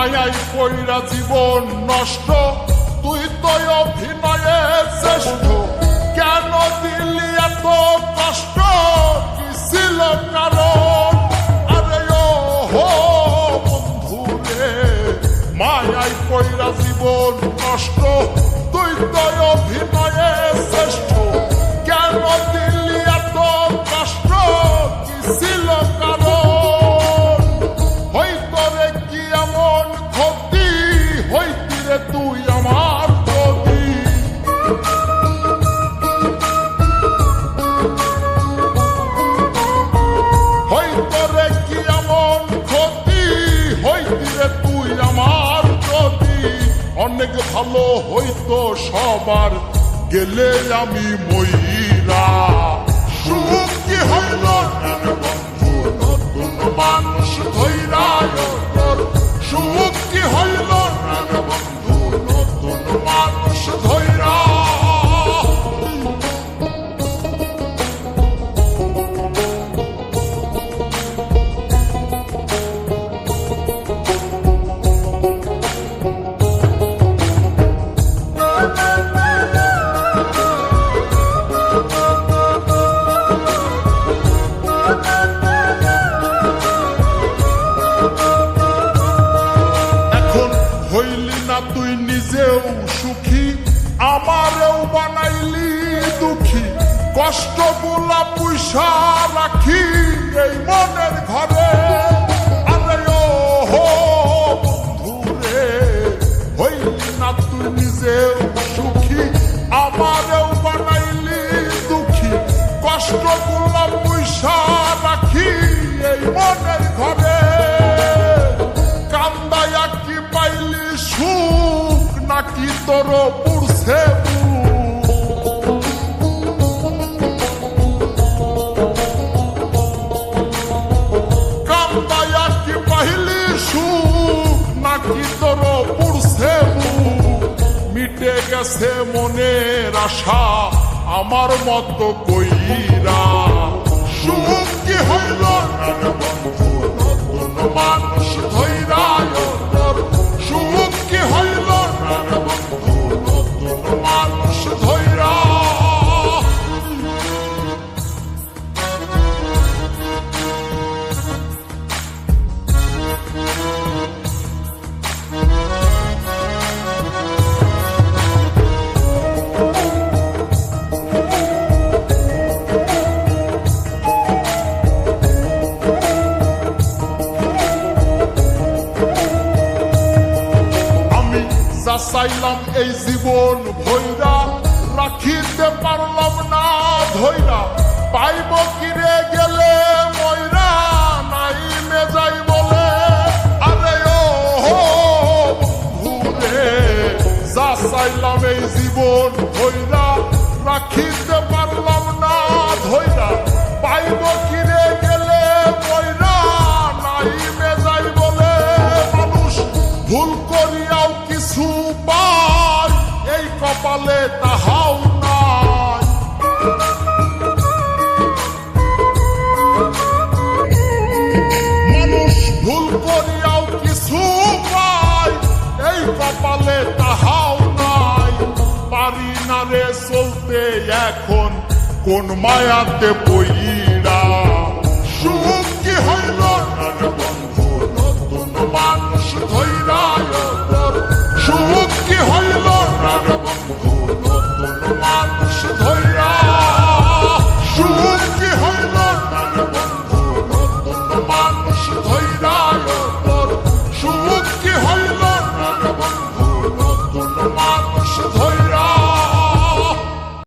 মায়াই কইরা জীবন নষ্ট, তুই তো অভিনয়ে শ্রেষ্ঠ। কেন দিলি এত কষ্ট, কি ছিল কারণ? আরে ও হো বন্ধু রে, মায়াই কইরা জীবন নষ্ট, তুই তো অভিনয়ে শ্রেষ্ঠ। কেন দিলি এত কষ্ট, কি ছিল কারণ? হইতো রে কি এমন ক্ষতি, হইতি রে তুই আমার যদি। হইতো রে কি এমন ক্ষতি, হইতি রে তুই আমার যদি। অনেক ভালো হইতো সবার, গেলে আমি ময়রা। সুখ কি হইল বন্ধু, নতুন মানুষ ধৈরা তোর। সুখ কি হইল বন্ধু, নতুন মানুষ ধৈরা। হইলি না তুই নিজেও সুখী, আমারেও বানাইলি দুঃখী। কষ্টগুলা পুইসা রাখি এই মনের ঘরে। আরে ও হো বন্ধু রে, হইলি না তুই নিজেও সুখী, আমারেও বানাইলি দুঃখী। কষ্টগুলা পুইসা রাখি এই মনের ঘরে। কান্দায়া কি পাইলি সুখ, নাকি তোর পুরছে কান্দায়া কি পাইলি সুখ, নাকি তোর পুরছে মিটে গেছে মনের আশা আমার মতো কইরা। সুখ কি হইল বন্ধু, নতুন মানুষ ধৈরা তোর। সুখ কি হইল বন্ধু, নতুন মানুষ ধৈরা। চাইলাম এই জীবন ভৈরা, রাখিতে পারলাম না ধৈরা। পাইব কিরে গেলে ময়রা, নাই মে যাই বলে। আরে ও হো বন্ধু রে, যা চাইলাম এই জীবন ভৈরা, রাখিতে পারলাম না ধৈরা। পাইব কিরে গেলে ময়রা, নাই মে যাই বলে। মানুষ ভুল করিয়াও কিছু পায়, এই কপালে তাহাও নাই। মানুষ ভুল করিয়াও কিছু পায়, এই কপালে তাহাও নাই। পারি না রে চলতে এখন কোন মায়াতে পইরা।